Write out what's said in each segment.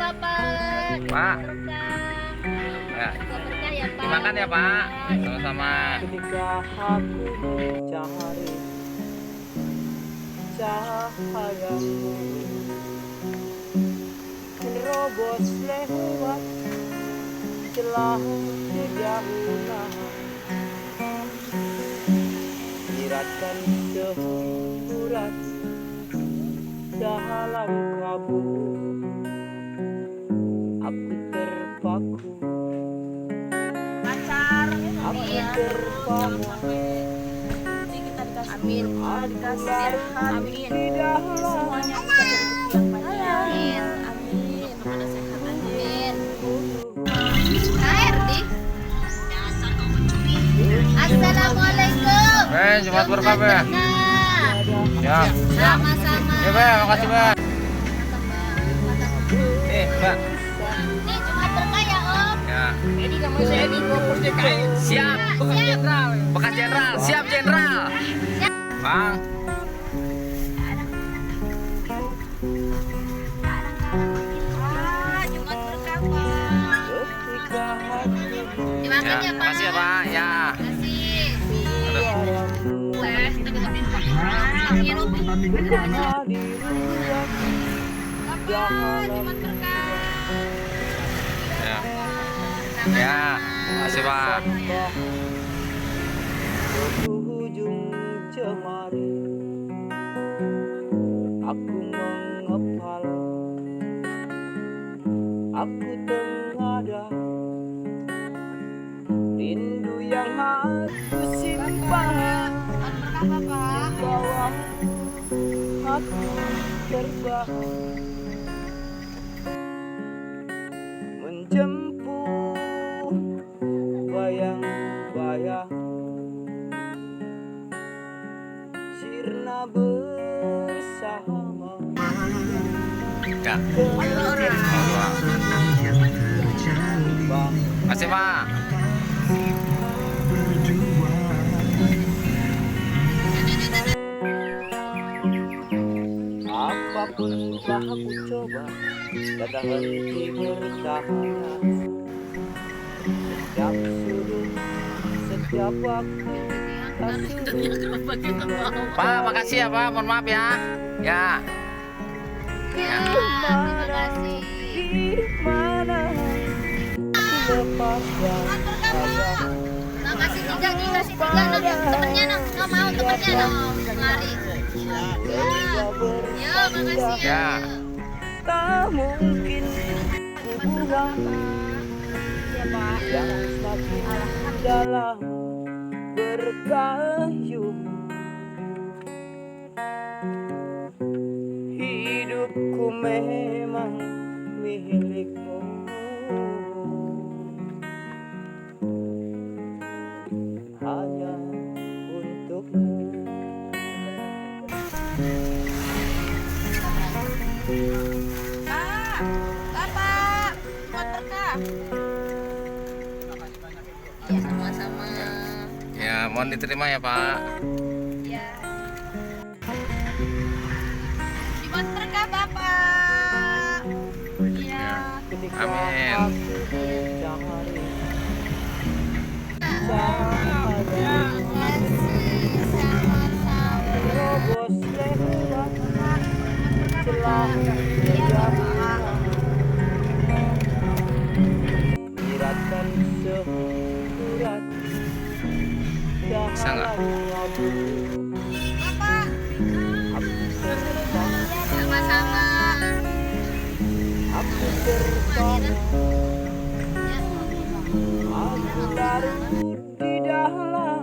Bapak. Pak. Ya. Berkah ya, Pak. Dimakan ya, Pak. Sama-sama. Ketika aku mencari cahayamu menerobos lewat celah dedaunan, iratkan sehurat dalam kabut, aku terpaku, aku terpana. Amin. Dikasih amin. Di dalam Semuanya dikasih rezeki yang panjang. Amin. Amin. Herdi. Assalamualaikum. Jumat berkah, Be. Siap. Sama-sama. Ya, Be, makasih, Be. Mbak. Nih Jumat berkah ya, Om. Ya. Ini nama saya di Bogor DKI. Siap. Bekas jenderal. Bekas jenderal. Siap, jenderal. Bang. Jumat berkah, Pak. Ketika hati Dimakan Ya, ya, Pak. makasih ya, Pak. Ya. Makasih. suaramu Teh, kita minum. Minum. menjadi ruang Bapak, Jumat berkah. Ya. Ya. Makasih, Pak. sampah ke ujung cemari. Aku mengepal, aku tengada, rindu yang aku simpan bawah aku terbang menjemput bayang-bayang sirna bersama. Ya. Makasih, Pak. Apapun telah aku coba, tak henti bertanya. Setiap sudut, setiap waktu, tak sudut. Pak, makasih ya, Pak. Mohon maaf ya. Ya. Ya, terima kasih. Di mana lepaskan sayang. Makasih tiga nong temennya nong mau temennya nong lari. Ya, makasih ya. Ya. Tak mungkin hubungan yang semakin dalam berkayun. Hidupku memang milikmu, hanya untukmu. Bapak, Jumat berkah. Ya, sama-sama. Ya, mohon diterima ya, Pak. Ya. Jumat berkah, Bapak. Iya. Ketika Amin. aku mencari cahaya terobos lewat celah jendela, iratkan sehurat Bisa nggak? dalam kabut, Bapak, aku terbang, sama-sama. aku terbang, aku larut di dalam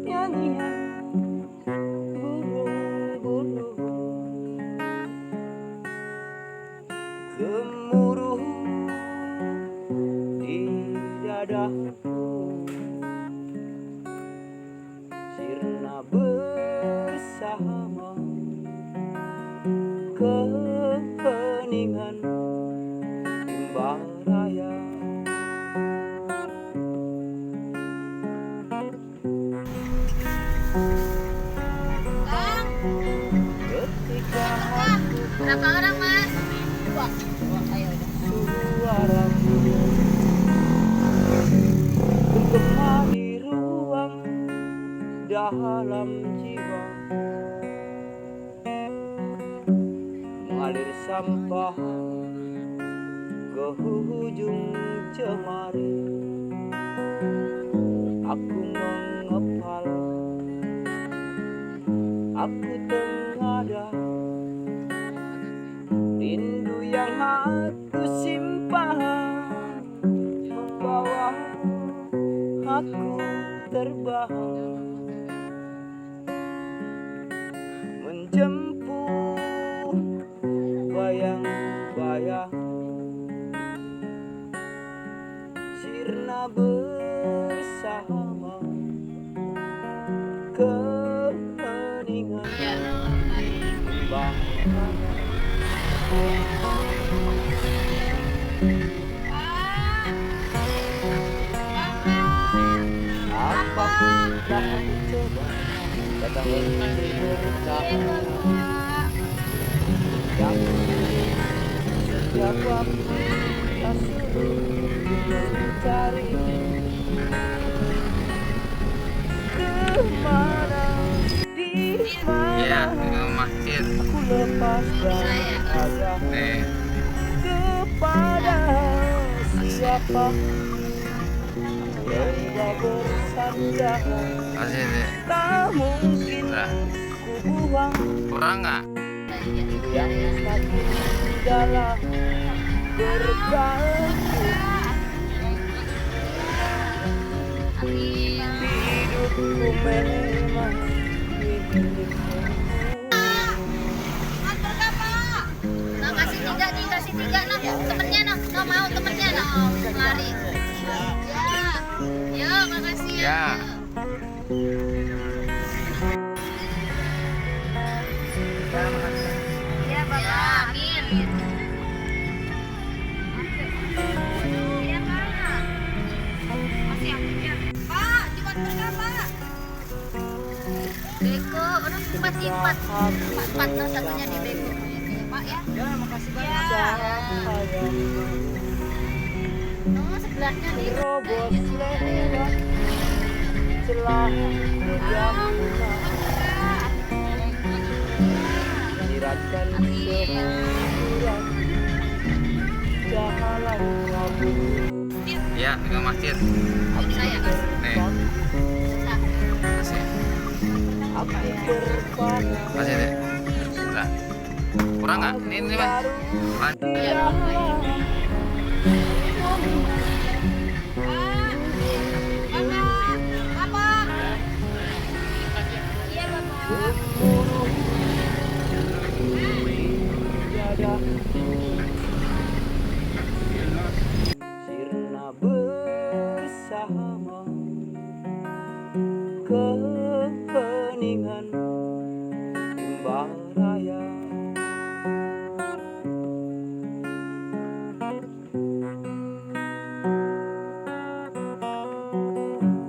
nyanyian burung-burung gemuruh di dadaku, sirna bersama keheningan rimba raya. Bang, Ketika berapa orang, Mas? Dua. dalam jiwa, mengalir sampah ke hujung cemari. Aku mengepal, aku tengada, rindu yang aku simpan membawa aku terbang, menjemput bayang-bayang sirna bersama keheningan apapun telah aku coba, datang berhenti bertahan. Setiap waktu tak suruh mencari kemana, di Ya, mana ke masjid. aku lepaskan ada kepada siapa hingga bersandar. Masih deh. Tak mungkin Nah, ku buang kurang nggak? yang semakin dalam berganti. Hidupku memang milikmu. Nah, kasih tiga nih, kasih tiga nah. Temennya nah, nggak mau temennya nah. Mari. Ya, makasih ya. Ya. Ya, Bapak. Amin. Iya, Pak. Masih aktif ya? Pak, di konter Pak. Beko, orang empat. Empat, nah satunya di Beko. Pak ya. Ya, makasih banyak. banyak. Oh, sebelahnya nih. Robos lewat celah kejamnya, siratkan sebulan jalan kabur. Ya, ke masjid. Saya Nih, masih. Aku terpana Masih deh. Nah, kurang nggak? Ini Mas. sirna bersama keheningan imbang raya.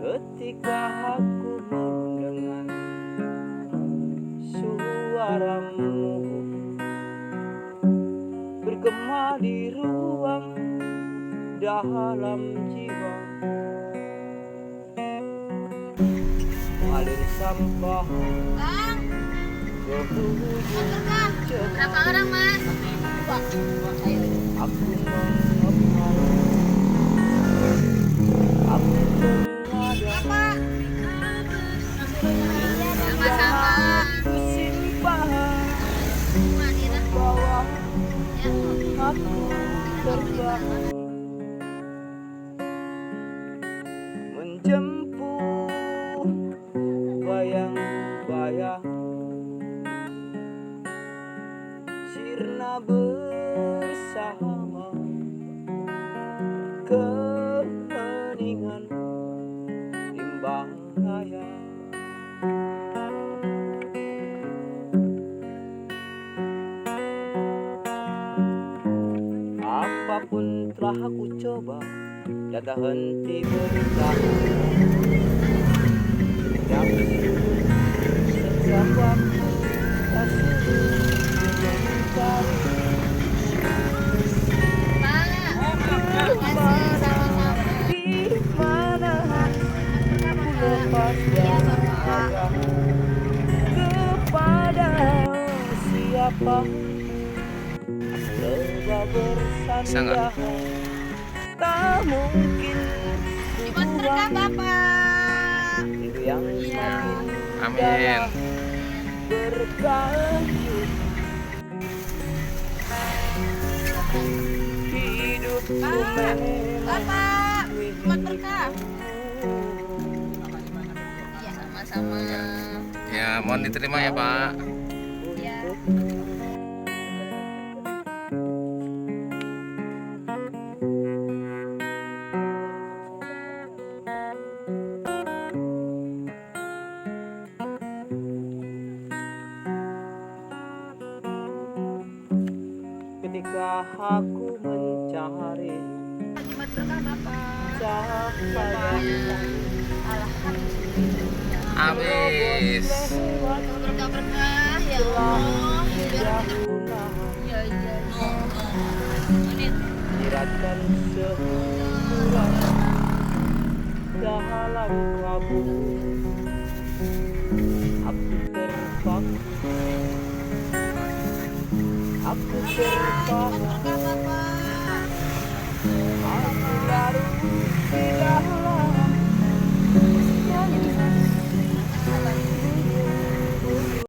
Ketika aku mendengar suaramu bergema di ruang dalam jiwa, mengalir sampah Bang, ke hujung berapa cemara. orang Mas? Aku mengepal, aku tengada, Sama-sama. aku simpan Madiran. bawa Ya. aku terbang, menjemput bayang-bayang sirna bersama keheningan imbang raya. Apapun telah aku coba, dan tak henti bertahan. Setiap waktu tak suruh mencari Pak, makasih sama-sama. di mana aku lepaskan. Aku rebah Bisa nggak? bersandar, tak mungkin Cuma berkah Bapak. rindu yang Iya. semakin Amin. dalam berkali hidupku Bapak, cuma berkah. Iya, sama-sama. Ya, mohon diterima ya Pak. Iya. ketika aku mencari Cuma berkah Bapak. cahaya Habis. Berkah-berkah ya Allah. dahulah Iya, iya. Menit. jiratkan sebulan dalam kabut aku terpaksa